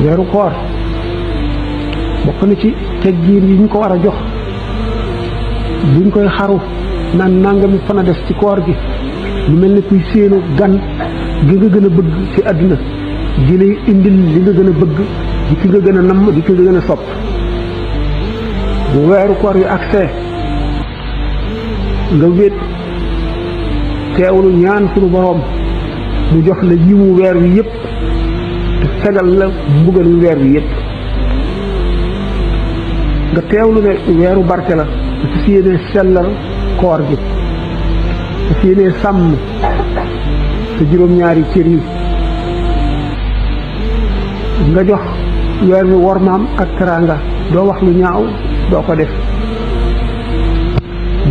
weeru koor bokk na ci teggiin yi ñu ko war a jox buñ koy xaru naan nangami fan a des ci koor gi lu mel ne kuy séenu gan gi nga gën a bëgg ci àdduna di lay indil li nga gën a bëgg di ki nga gën a namm di ki nga gën a sopp bu weeru koor yu accès nga wéet teewlu ñaan sunu boroom mu jox la yiwu weer wi yépp te fegal la mbugalu weer wi yépp nga teewlu ne weeru barke la dafa si yéenee sellal koor gi dafa yéenee sàmm sa juróom-ñaari cër yi nga jox weer wi wormaam ak teraanga doo wax lu ñaaw doo ko def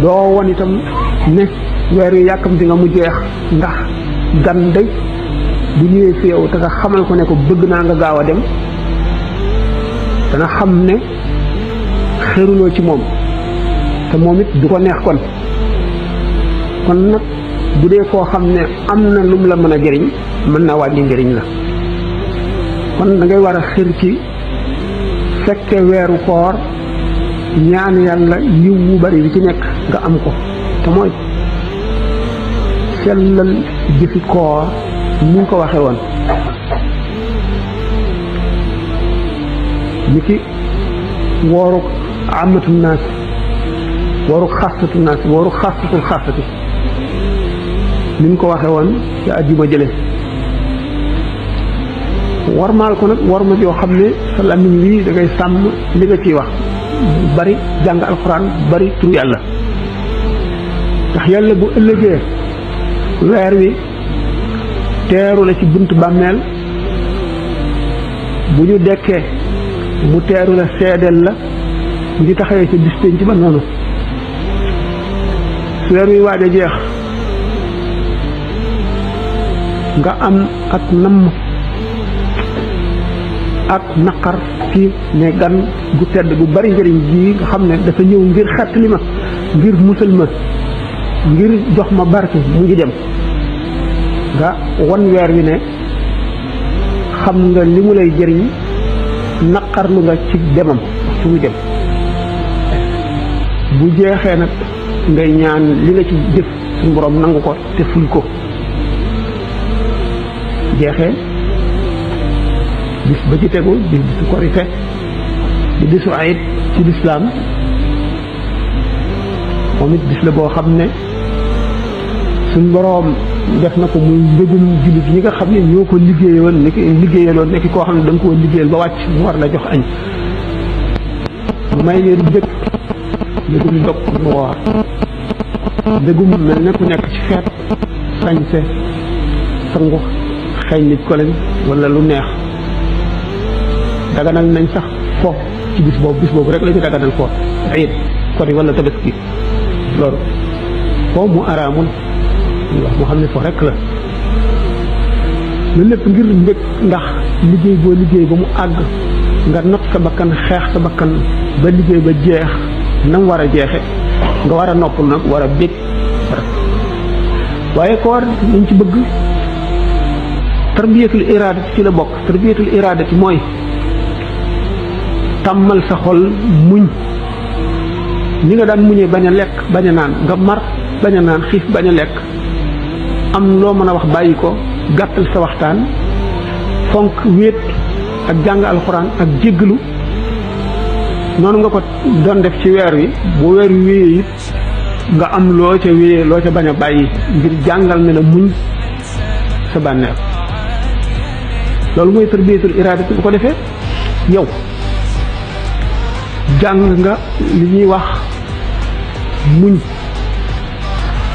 doo won itam ne weer wi yàkkamti nga mu jeex ndax gan day bu ñëwee fi yow te nga xamal ko ne ko bëgg naa nga gaaw a dem dana xam ne xëruloo ci moom te moom it du ko neex kon nag bu dee koo xam ne am na lum la mën a jëriñ mën naa wàññi njëriñ la kon da ngay war a xër ci fekke weeru koor ñaan yàlla yiw wu bari bi ci nekk nga am ko te mooy sellal jëfi koor ni ko waxe woon ni ki wooru amatu naas wooru xasatu naas wooru xasatul xasati ni ko waxe woon ci àjjuma jële warmaal ko nag war ma joo xam ne sa làmmiñ wi da ngay sàmm li nga ciy wax bari jàng alxuraan bari tur yàlla ndax yàlla bu ëllëgee weer wi teeru la ci bunt bàmmeel bu ñu dekkee mu teeru la seedeel la bu ñu taxawee ca bis pénc ba noonu su weer wi waaj a jeex nga am ak namm ak naqar ci ne gan gu tedd gu bari njëriñ ji nga xam ne dafa ñëw ngir xettali ma ngir musal ma ngir jox ma barke mu ngi dem nga wan weer wi ne xam nga li mu lay jëriñ naqarlu nga ci demam su muy dem bu jeexee nag ngay ñaan li nga ci jëf suñu borom nangu ko te ful ko jeexee bis ba ci tegu di bisu korite di bisu ayit ci lislaam moom it bis la boo xam ne suñ boroom def na ko muy mbégum jullit ñi nga xam ne ñoo ko liggéeyaloon nekk koo xam ne da nga koo liggéeyal ba wàcc mu war la jox añ mu may leen bëgg mbégum ndog mu woor mbégum mel ne ku nekk ci feet sañse sangu xeeñ nit ko leen wala lu neex daganal nañ sax fo ci bis boobu rek la ñu daganal fo ayit kori wala tabaski loolu fo mu araamul wax moo xam ne fo rek la lu lépp ngir mbég ndax liggéey boo liggéey ba mu àgg nga not sa bakkan xeex sa bakkan ba liggéey ba jeex nam war a jeexe nga war a noppal nag war a bég waaye koor liñ ci bëgg tarbiyatul iraadati ci la bokk tarbiyatul iraadati mooy tàmmal sa xol muñ ni nga daan muñee bañ a lekk bañ a naan nga mar bañ a naan xiif bañ a lekk am loo mën a wax bàyyi ko gàttal sa waxtaan fonk wéet ak jàng alxuraan ak jéggalu noonu nga ko doon def ci weer wi bu weer wi wéyee it nga am loo ca wéyee loo ca bañ a bàyyi ngir jàngal ne la muñ sa bànneex loolu mooy tarbiyatul iraadati bu ko defee yow jàng nga li ñuy wax muñ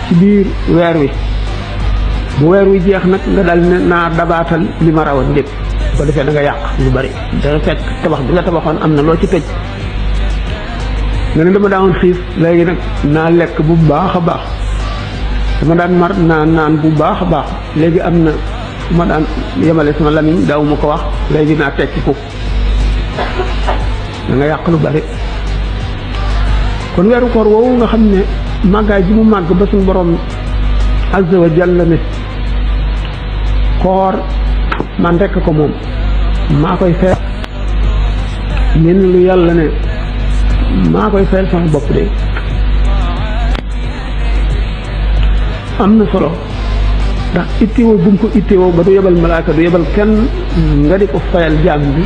ci biir weer wi bu weer wi jeex nag nga dal ne naa dabaatal li ma rawoon lépp bu ko defee da nga yàq lu bari danga fekk tabax bi nga tabaxoon am na loo ci tëj nga ne dama daawoon xiif léegi nag naa lekk bu baax a baax dama daan mar naa naan bu baax a baax léegi am na ma daan yemale sama lamiñ daaw ma ko wax léegi naa tekki ko da nga yàq lu bari kon weeru koor woowu nga xam ne màggaay ji mu màgg ba suñu borom azza wa jalla ne koor man rekk ko moom maa koy fayal ñenn lu yàlla ne maa koy fayal sama bopp de am na solo ndax ittewoo bu mu ko ittewoo ba du yebal malaaka du yebal kenn nga di ko fayal jaam bi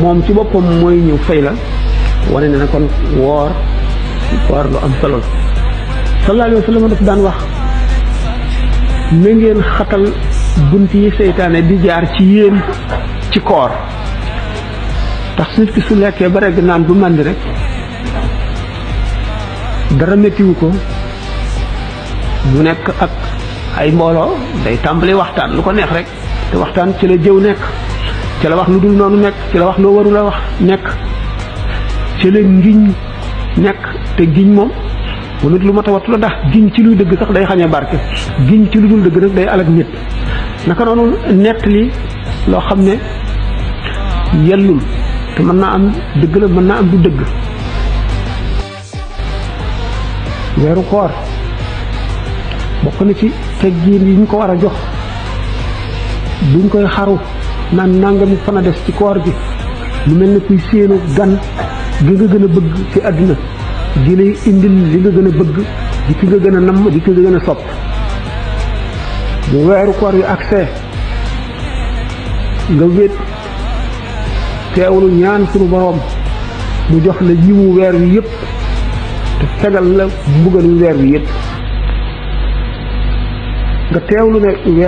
moom ci boppam mooy ñëw fay la wane na kon woor lu am solo la sallallahu alayhi wa sallam daf daan wax na ngeen xatal bunt yi seytaane di jaar ci yéen ci koor tax nit ki su lekkee ba regg naan bu màndi rek dara méttiwu ko mu nekk ak ay mbooloo day tàmbali waxtaan lu ko neex rek te waxtaan ci la jëw nekk ci la wax lu dul noonu nekk ci la wax loo warul a wax nekk ci la ngiñ nekk te giñ moom mu nit lu ma tawatu la ndax giñ ci luy dëgg sax day xañee barke giñ ci lu dul dëgg nag day alag nit naka noonu nett li loo xam ne yellul te mën naa am dëgg la mën naa am du dëgg weeru koor bokk na ci teggiin yi ñu ko war a jox buñ koy xaru naan nangami fan a des ci koor gi lu mel ne kuy séenu gan gi nga gën a bëgg ci àddina gi lay indil li nga gën a bëgg di ki nga gën a namm di ki nga gën a sopp bu weeru koor yu accès nga wét teewlu ñaan sunu boroom mu jox la jiwu weer wi yépp te fegal la mbugalu weer wi yépp nga teewlu ne